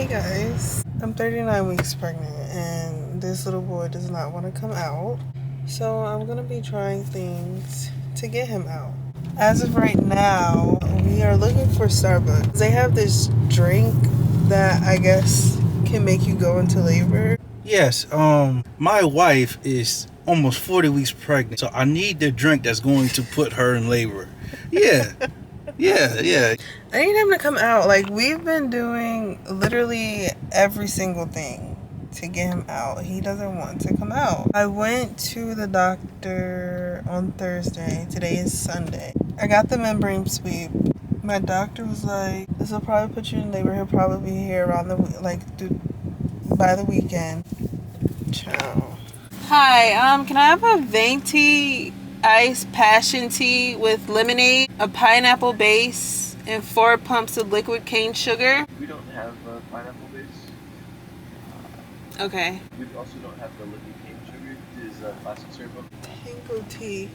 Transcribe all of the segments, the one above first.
Hey guys, I'm 39 weeks pregnant and this little boy does not want to come out. So I'm going to be trying things to get him out. As of right now, we are looking for Starbucks. They have this drink that I guess can make you go into labor. Yes, my wife is almost 40 weeks pregnant, so I need the drink that's going to put her in labor. Yeah, yeah. I need him to come out. Like, we've been doing literally every single thing to get him out. He doesn't want to come out. I went to the doctor on Thursday. Today is Sunday. I got the membrane sweep. My doctor was like, this will probably put you in labor. He'll probably be here around by the weekend. Ciao. Hi, can I have a venti iced passion tea with lemonade, a pineapple base, and 4 pumps of liquid cane sugar? We don't have pineapple base. Okay. We also don't have the liquid cane sugar. This is plastic syrup. Tango tea.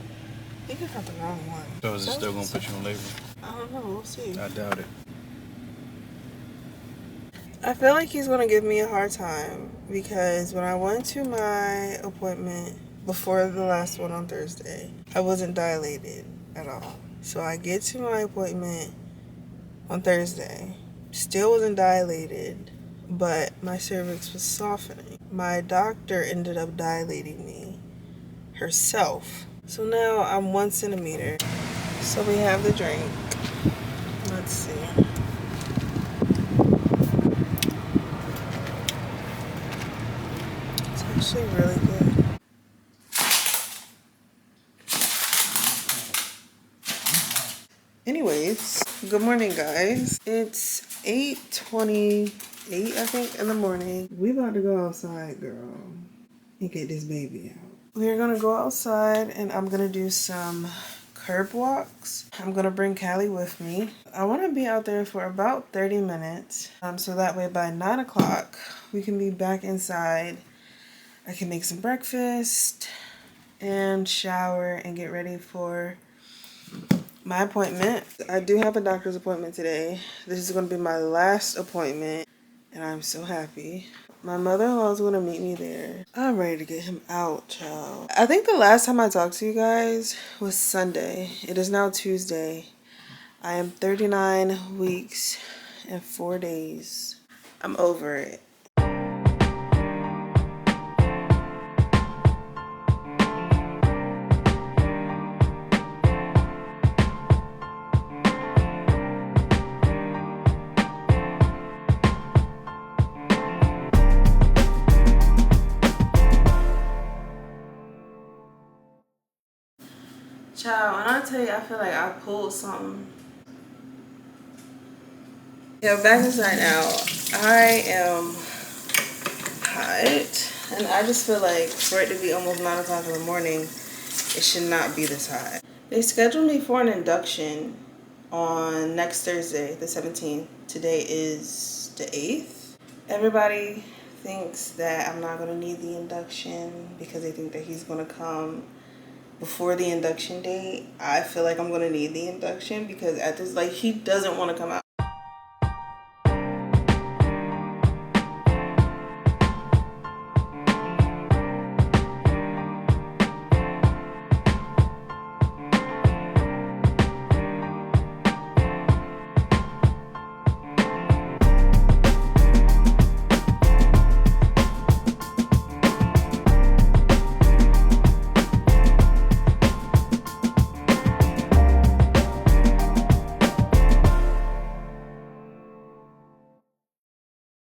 I think I got the wrong one. So is it still going to put you in labor? I don't know. We'll see. I doubt it. I feel like he's going to give me a hard time because when I went to my appointment before the last one on Thursday, I wasn't dilated at all. So I get to my appointment on Thursday, still wasn't dilated, but my cervix was softening. My doctor ended up dilating me herself. So now I'm 1 centimeter. So we have the drink. Let's see. It's actually really good. Anyways, good morning guys. It's 8:28 I think in the morning. We about to go outside, girl, and get this baby out. We're gonna go outside and I'm gonna do some curb walks. I'm gonna bring Callie with me. I wanna be out there for about 30 minutes. So that way by 9 o'clock we can be back inside. I can make some breakfast and shower and get ready for my appointment. I do have a doctor's appointment today. This is going to be my last appointment, and I'm so happy. My mother-in-law is going to meet me there. I'm ready to get him out, child. I think the last time I talked to you guys was Sunday. It is now Tuesday. I am 39 weeks and 4 days. I'm over it. Child, when I tell you I feel like I pulled something. Yeah, back inside now. I am hot. And I just feel like for it to be almost 9 o'clock in the morning, it should not be this hot. They scheduled me for an induction on next Thursday, the 17th. Today is the 8th. Everybody thinks that I'm not going to need the induction because they think that he's going to come before the induction date. I feel like I'm gonna need the induction because at this, like, he doesn't want to come out.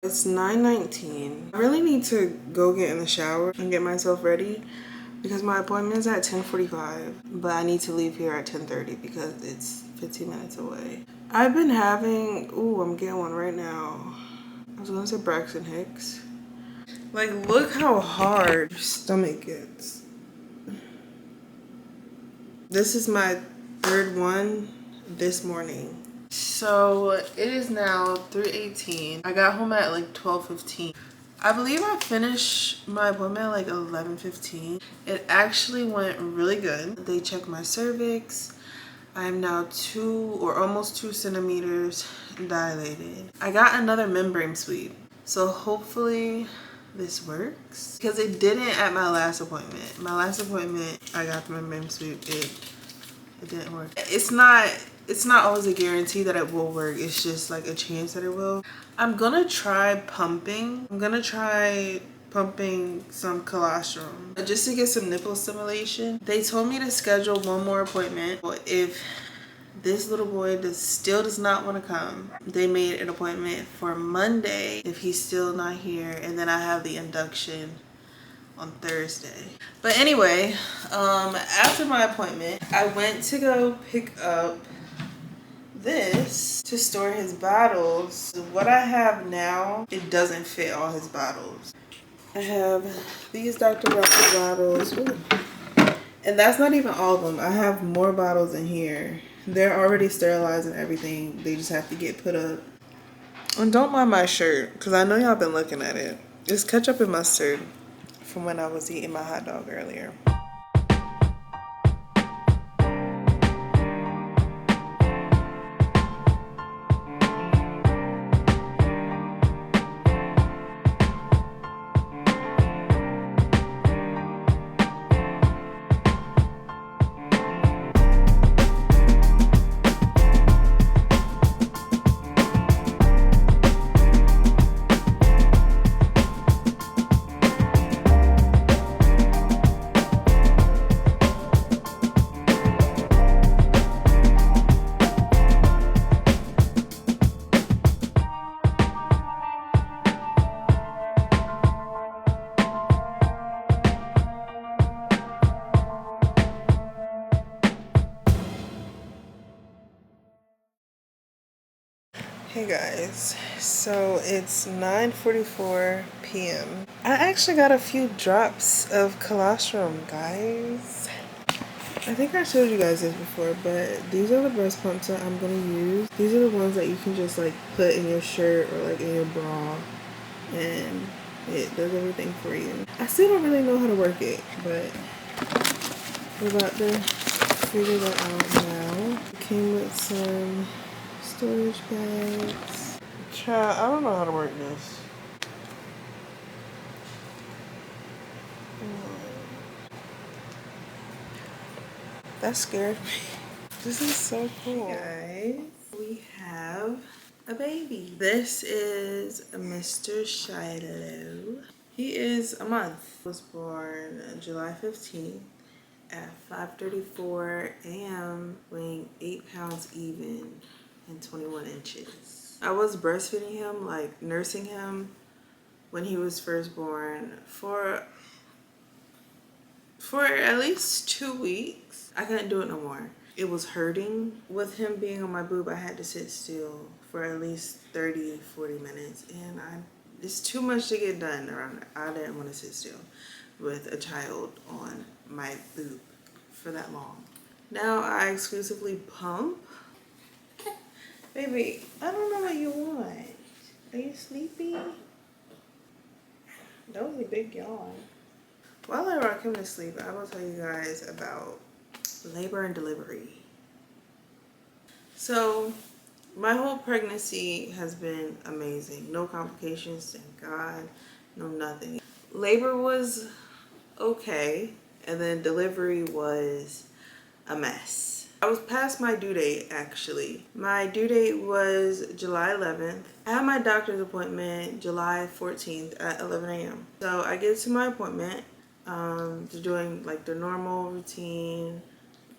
It's 9:19. I really need to go get in the shower and get myself ready because my appointment is at 10:45, but I need to leave here at 10:30 because it's 15 minutes away. I've been having, I'm getting one right now. I was gonna say Braxton Hicks. Like, look how hard your stomach gets. This is my 3rd one this morning. So it is now 3:18. I got home at like 12:15. I believe I finished my appointment at like 11:15. It actually went really good. They checked my cervix. I'm now 2 or almost 2 centimeters dilated. I got another membrane sweep, so hopefully this works, because it didn't at my last appointment. My last appointment, I got the membrane sweep. It didn't work. It's not always a guarantee that it will work. It's just like a chance that it will. I'm gonna try pumping. I'm gonna try pumping some colostrum just to get some nipple stimulation. They told me to schedule one more appointment. If this little boy still does not want to come, they made an appointment for Monday if he's still not here, and then I have the induction on Thursday. But anyway, after my appointment, I went to go pick up this to store his bottles. What I have now, it doesn't fit all his bottles. I have these Dr. Russell bottles. Ooh. And that's not even all of them. I have more bottles in here. They're already sterilized and everything. They just have to get put up. And don't mind my shirt, because I know y'all been looking at it. It's ketchup and mustard from when I was eating my hot dog earlier. Hey guys, so it's 9:44 p.m. I actually got a few drops of colostrum, guys. I think I showed you guys this before, but these are the breast pumps that I'm gonna use. These are the ones that you can just like put in your shirt or like in your bra, and it does everything for you. I still don't really know how to work it, but we're about to figure that out now. It came with some storage bags. Child, I don't know how to work this. That scared me. This is so cool. Hey guys, we have a baby. This is Mr. Shiloh. He is a month. Was born July 15th at 5:34 a.m. weighing 8 pounds even and 21 inches. I was breastfeeding him, like nursing him when he was first born for at least 2 weeks. I couldn't do it no more. It was hurting. With him being on my boob, I had to sit still for at least 30-40 minutes, and it's too much to get done around it. I didn't want to sit still with a child on my boob for that long. Now I exclusively pump. Baby, I don't know what you want. Are you sleepy? That was a big yawn. While I rock him to sleep, I will tell you guys about labor and delivery. So, my whole pregnancy has been amazing. No complications, thank God. No nothing. Labor was okay, and then delivery was a mess. I was past my due date, actually. My due date was July 11th. I had my doctor's appointment July 14th at 11 a.m. So I get to my appointment, doing like the normal routine,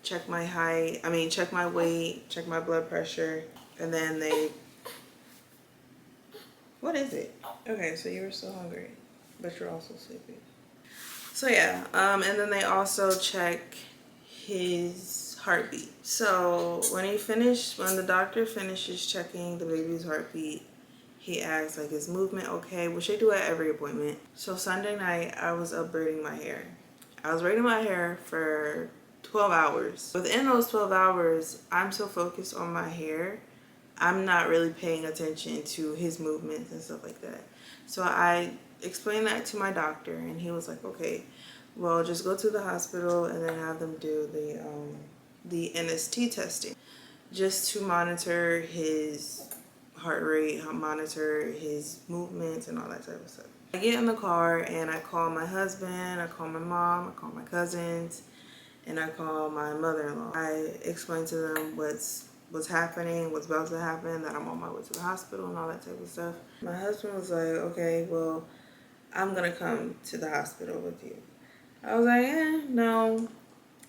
check my height, check my weight, check my blood pressure, and then what is it? Okay, so you were still hungry, but you're also sleepy. So yeah, and then they also check his heartbeat. So when the doctor finishes checking the baby's heartbeat, he asks like, is movement okay? Which they do at every appointment. So Sunday night, I was up braiding my hair. I was braiding my hair for 12 hours. Within those 12 hours, I'm so focused on my hair, I'm not really paying attention to his movements and stuff like that. So I explained that to my doctor, and he was like, okay, well, just go to the hospital and then have them do the NST testing, just to monitor his heart rate, monitor his movements and all that type of stuff. I get in the car and I call my husband, I call my mom, I call my cousins, and I call my mother-in-law. I explain to them what's happening, what's about to happen, that I'm on my way to the hospital and all that type of stuff. My husband was like, okay, well, I'm gonna come to the hospital with you. I was like, no,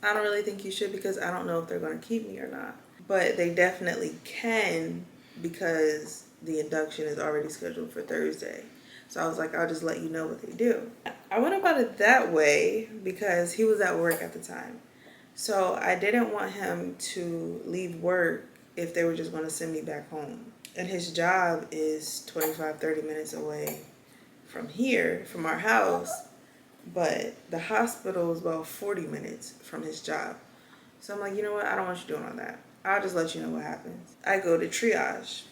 I don't really think you should, because I don't know if they're gonna keep me or not. But they definitely can, because the induction is already scheduled for Thursday. So I was like, I'll just let you know what they do. I went about it that way because he was at work at the time. So I didn't want him to leave work if they were just going to send me back home. And his job is 25-30 minutes away from here, from our house. But the hospital is about 40 minutes from his job. So I'm like, you know what? I don't want you doing all that. I'll just let you know what happens. I go to triage.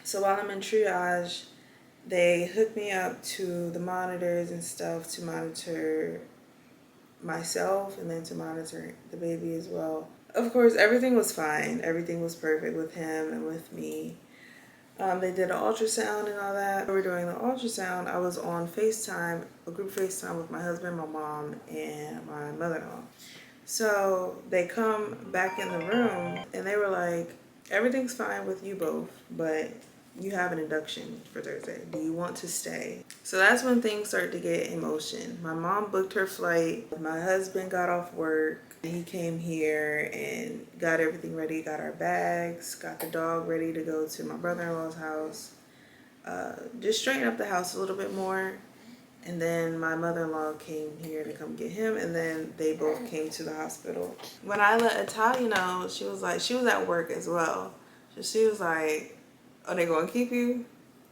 So while I'm in triage, they hook me up to the monitors and stuff to monitor myself and then to monitor the baby as well. Of course, everything was fine. Everything was perfect with him and with me. They did an ultrasound and all that. We were doing the ultrasound. I was on FaceTime, a group FaceTime with my husband, my mom, and my mother-in-law. So they come back in the room and they were like, everything's fine with you both, but you have an induction for Thursday. Do you want to stay? So that's when things start to get in motion. My mom booked her flight. My husband got off work. He came here and got everything ready, got our bags, got the dog ready to go to my brother-in-law's house. Just straighten up the house a little bit more. And then my mother-in-law came here to come get him, and then they both came to the hospital. When I let Italia know, she was at work as well. So she was like, "Oh, they gonna keep you?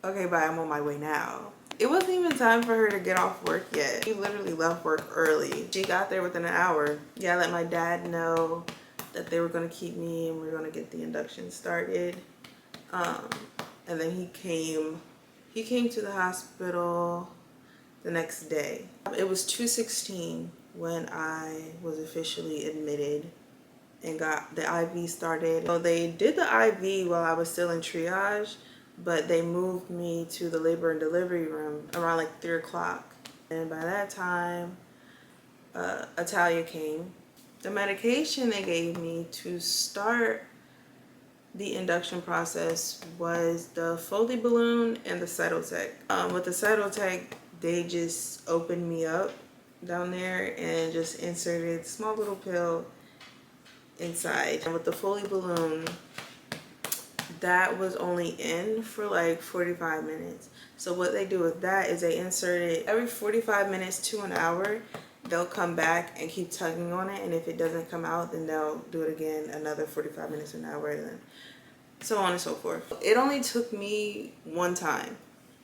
Okay, bye, I'm on my way now." It wasn't even time for her to get off work yet. She literally left work early. She got there within an hour. Yeah, I let my dad know that they were gonna keep me and we were gonna get the induction started. And then he came to the hospital the next day. It was 2:16 when I was officially admitted and got the IV started. So they did the IV while I was still in triage, but they moved me to the labor and delivery room around like 3 o'clock. And by that time, Italia came. The medication they gave me to start the induction process was the Foley balloon and the Cytotec. With the Cytotec, they just opened me up down there and just inserted a small little pill inside. And with the Foley balloon, that was only in for like 45 minutes. So what they do with that is they insert it every 45 minutes to an hour. They'll come back and keep tugging on it, and if it doesn't come out, then they'll do it again another 45 minutes to an hour, and then so on and so forth. It only took me one time.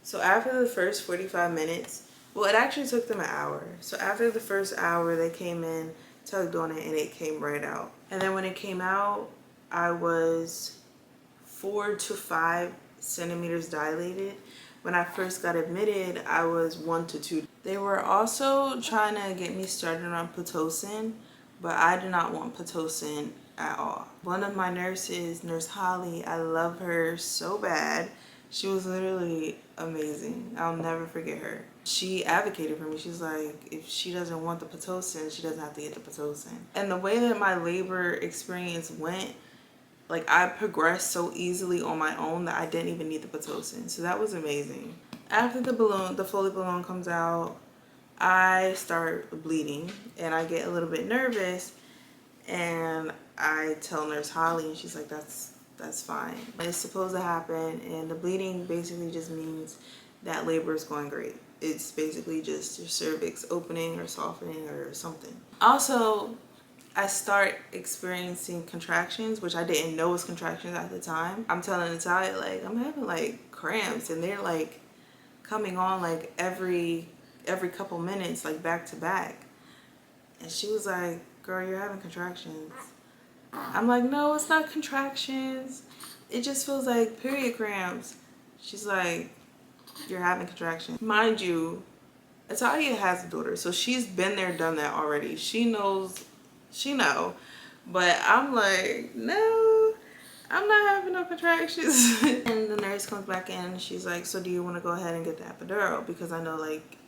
So after the first 45 minutes, well, it actually took them an hour. So after the first hour, they came in, tugged on it, and it came right out. And then when it came out, I was 4 to 5 centimeters dilated. When I first got admitted, I was 1 to 2. They were also trying to get me started on Pitocin, but I did not want Pitocin at all. One of my nurses, Nurse Holly, I love her so bad. She was literally amazing. I'll never forget her. She advocated for me. She's like, if she doesn't want the Pitocin, she doesn't have to get the Pitocin. And the way that my labor experience went, like, I progressed so easily on my own that I didn't even need the Pitocin. So that was amazing. After the balloon, the Foley balloon comes out, I start bleeding and I get a little bit nervous, and I tell Nurse Holly, and she's like, that's fine. It's supposed to happen, and the bleeding basically just means that labor is going great. It's basically just your cervix opening or softening or something. Also, I start experiencing contractions, which I didn't know was contractions at the time. I'm telling Natalia, like, I'm having like cramps, and they're like coming on like every couple minutes, like back to back. And she was like, girl, you're having contractions. I'm like, no, it's not contractions. It just feels like period cramps. She's like, you're having contractions. Mind you, Natalia has a daughter, so she's been there, done that already. She knows, But I'm like, no, I'm not having no contractions. And the nurse comes back in. She's like, so do you want to go ahead and get the epidural? Because I know, like,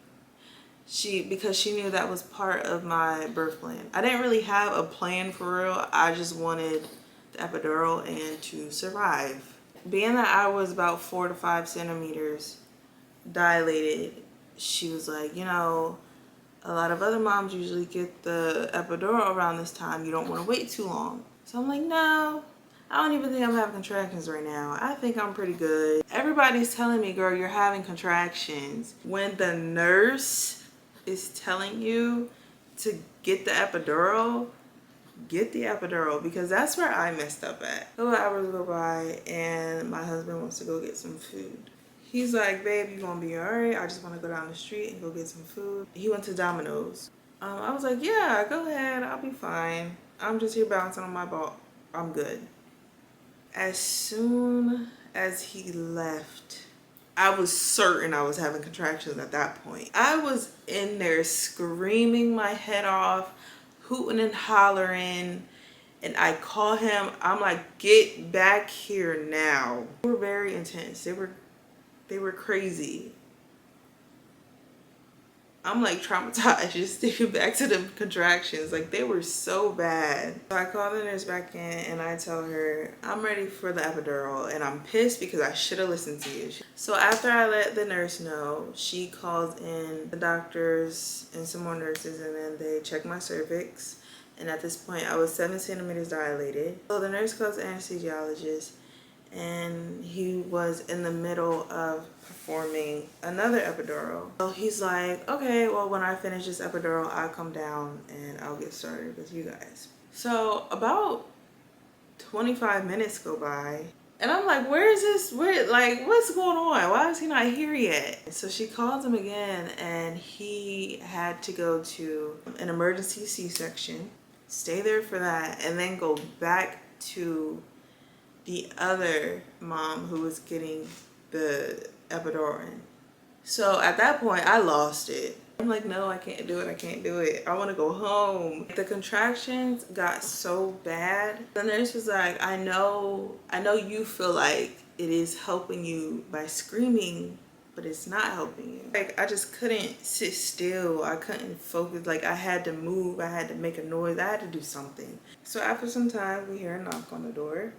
because she knew that was part of my birth plan. I didn't really have a plan for real. I just wanted the epidural and to survive. Being that I was about 4 to 5 centimeters dilated, she was like, you know, a lot of other moms usually get the epidural around this time. You don't want to wait too long. So I'm like, no, I don't even think I'm having contractions right now. I think I'm pretty good. Everybody's telling me, girl, you're having contractions. When the nurse is telling you to get the epidural, get the epidural, because that's where I messed up at. A couple hours go by and my husband wants to go get some food. He's like, babe, you gonna be all right? I just want to go down the street and go get some food. He went to Domino's. I was like, yeah, go ahead. I'll be fine. I'm just here bouncing on my ball. I'm good. As soon as he left, I was certain I was having contractions at that point. I was in there screaming my head off, hooting and hollering. And I call him. I'm like, get back here now. They were very intense. They were crazy. I'm like traumatized just thinking back to the contractions. Like, they were so bad. So I call the nurse back in and I tell her I'm ready for the epidural, and I'm pissed because I should have listened to you. So after I let the nurse know, she calls in the doctors and some more nurses, and then they check my cervix. And at this point I was 7 centimeters dilated. So the nurse calls the anesthesiologist, and he was in the middle of performing another epidural. So he's like, okay, well, when I finish this epidural, I'll come down and I'll get started with you guys. So about 25 minutes go by, and I'm like, where is this? Like, what's going on? Why is he not here yet? So she calls him again, and he had to go to an emergency C-section, stay there for that, and then go back to the other mom who was getting the epidural in. So at that point, I lost it. I'm like, no, I can't do it. I can't do it. I want to go home. The contractions got so bad. The nurse was like, I know you feel like it is helping you by screaming, but it's not helping you. Like, I just couldn't sit still. I couldn't focus. Like, I had to move. I had to make a noise. I had to do something. So after some time, we hear a knock on the door.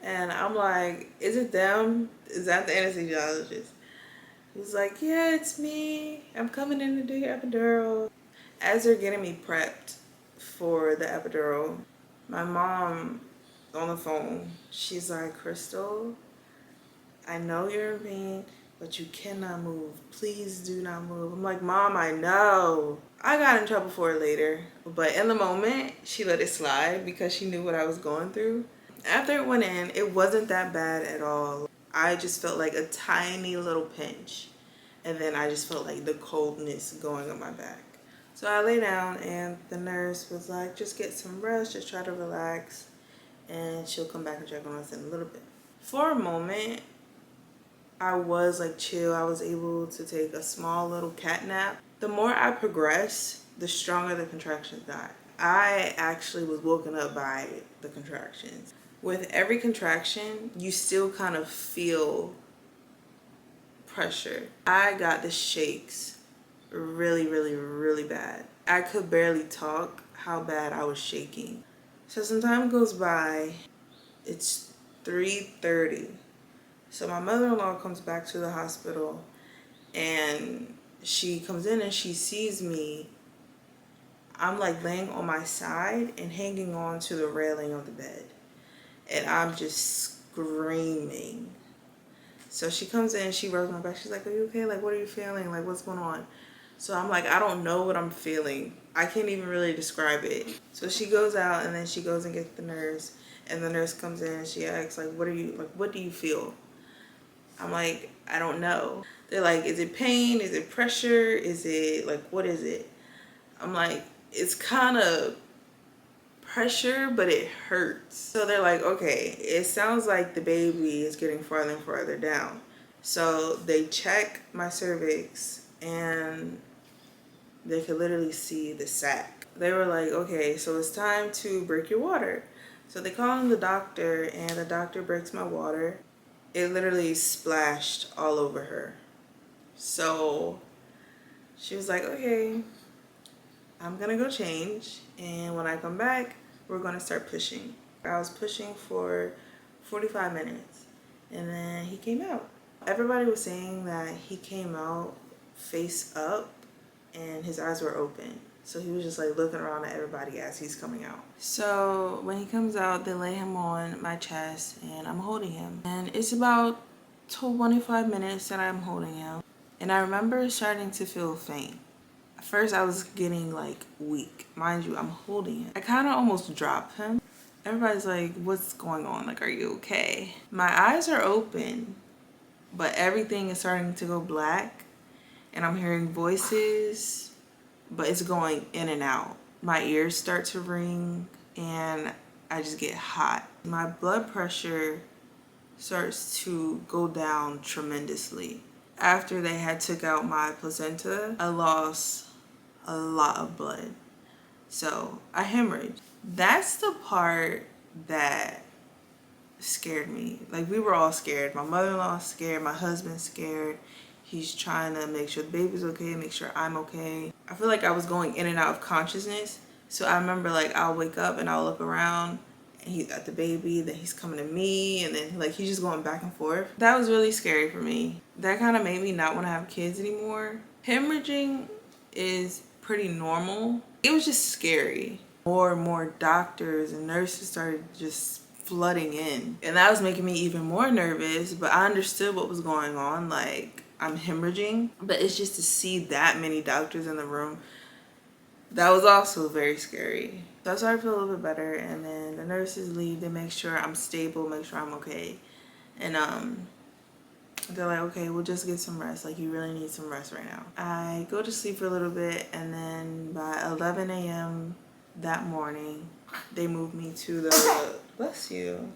And I'm like, is it them? Is that the anesthesiologist? He's like, yeah, it's me. I'm coming in to do your epidural. As they're getting me prepped for the epidural, my mom on the phone, she's like, Crystal, I know you're in pain, but you cannot move. Please do not move. I'm like, Mom, I know. I got in trouble for it later. But in the moment, she let it slide because she knew what I was going through. After it went in, it wasn't that bad at all. I just felt like a tiny little pinch. And then I just felt like the coldness going up my back. So I lay down, and the nurse was like, just get some rest, just try to relax, and she'll come back and check on us in a little bit. For a moment, I was like chill. I was able to take a small little cat nap. The more I progressed, the stronger the contractions got. I actually was woken up by the contractions. With every contraction, you still kind of feel pressure. I got the shakes really, really, really bad. I could barely talk how bad I was shaking. So some time goes by. It's 3:30. So my mother-in-law comes back to the hospital, and she comes in and she sees me. I'm like laying on my side and hanging on to the railing of the bed. And I'm just screaming. So she comes in, she rubs my back. She's like, are you okay? Like, what are you feeling? Like, what's going on? So I'm like, I don't know what I'm feeling. I can't even really describe it. So she goes out, and then she goes and gets the nurse. And the nurse comes in and she asks, like, what do you feel? I'm like, I don't know. They're like, is it pain? Is it pressure? Is it, like, what is it? I'm like, it's kind of pressure, but it hurts. So they're like, okay, it sounds like the baby is getting farther and farther down. So they check my cervix, and they could literally see the sac. they were like, okay, so it's time to break your water. So they call in the doctor, and the doctor breaks my water. It literally splashed all over her. So she was like, okay, I'm gonna go change, and when I come back, we're gonna start pushing. I was pushing for 45 minutes, and then he came out. Everybody was saying that he came out face up and his eyes were open. So he was just like looking around at everybody as he's coming out. So when he comes out, they lay him on my chest and I'm holding him. And it's about 25 minutes that I'm holding him. And I remember starting to feel faint. At first I was getting like weak. Mind you, I'm holding him. I kind of almost dropped him. Everybody's like, what's going on? Like, are you okay? My eyes are open, but everything is starting to go black. And I'm hearing voices, but it's going in and out. My ears start to ring and I just get hot. My blood pressure starts to go down tremendously. After they had took out my placenta, I lost a lot of blood. So I hemorrhaged. That's the part that scared me. Like, we were all scared. My mother-in-law scared, my husband's scared. He's trying to make sure the baby's okay, make sure I'm okay. I feel like I was going in and out of consciousness. So I remember, like, I'll wake up and I'll look around and he's at the baby, then he's coming to me, and then like he's just going back and forth. That was really scary for me. That kind of made me not want to have kids anymore. Hemorrhaging is pretty normal. It was just scary. More and more doctors and nurses started just flooding in, and that was making me even more nervous. But I understood what was going on. Like, I'm hemorrhaging, but it's just to see that many doctors in the room, that was also very scary. So I started to feel a little bit better, and then the nurses leave. They make sure I'm stable, make sure I'm okay, and they're like, okay, we'll just get some rest. Like, you really need some rest right now. I go to sleep for a little bit, and then by 11 a.m. that morning, they moved me to the, bless you,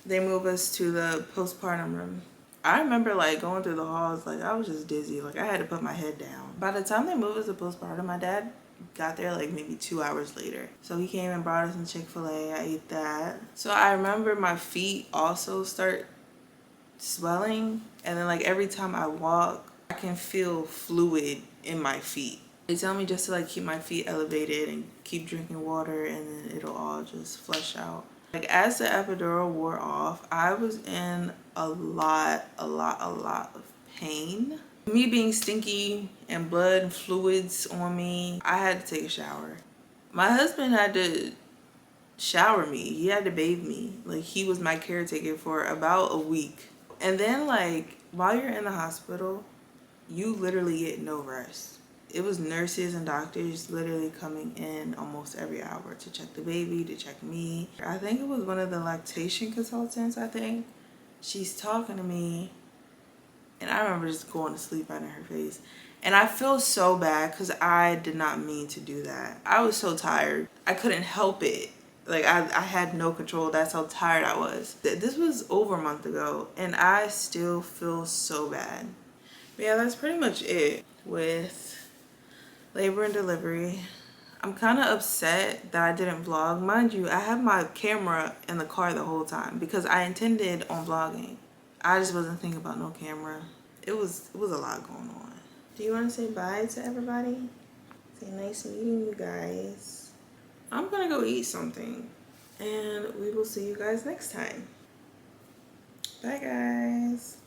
they moved us to the postpartum room. I remember like going through the halls, like I was just dizzy. Like, I had to put my head down. By the time they moved us to postpartum, my dad got there like maybe 2 hours later. So he came and brought us some Chick-fil-A. I ate that. So I remember my feet also start swelling, and then like every time I walk, I can feel fluid in my feet. They tell me just to like keep my feet elevated and keep drinking water, and then it'll all just flush out. Like, as the epidural wore off, I was in a lot of pain. Me being stinky and blood and fluids on me, I had to take a shower. My husband had to shower me. He had to bathe me. Like, he was my caretaker for about a week. And then, like, while you're in the hospital, you literally get no rest. It was nurses and doctors literally coming in almost every hour to check the baby, to check me. I think it was one of the lactation consultants, I think. She's talking to me, and I remember just going to sleep right in her face. And I feel so bad because I did not mean to do that. I was so tired. I couldn't help it. Like, I had no control. That's how tired I was. This was over a month ago, and I still feel so bad. But yeah, that's pretty much it with labor and delivery. I'm kind of upset that I didn't vlog. Mind you, I had my camera in the car the whole time because I intended on vlogging. I just wasn't thinking about no camera. It was a lot going on. Do you want to say bye to everybody? Say nice meeting you guys. I'm gonna go eat something, and we will see you guys next time. Bye, guys.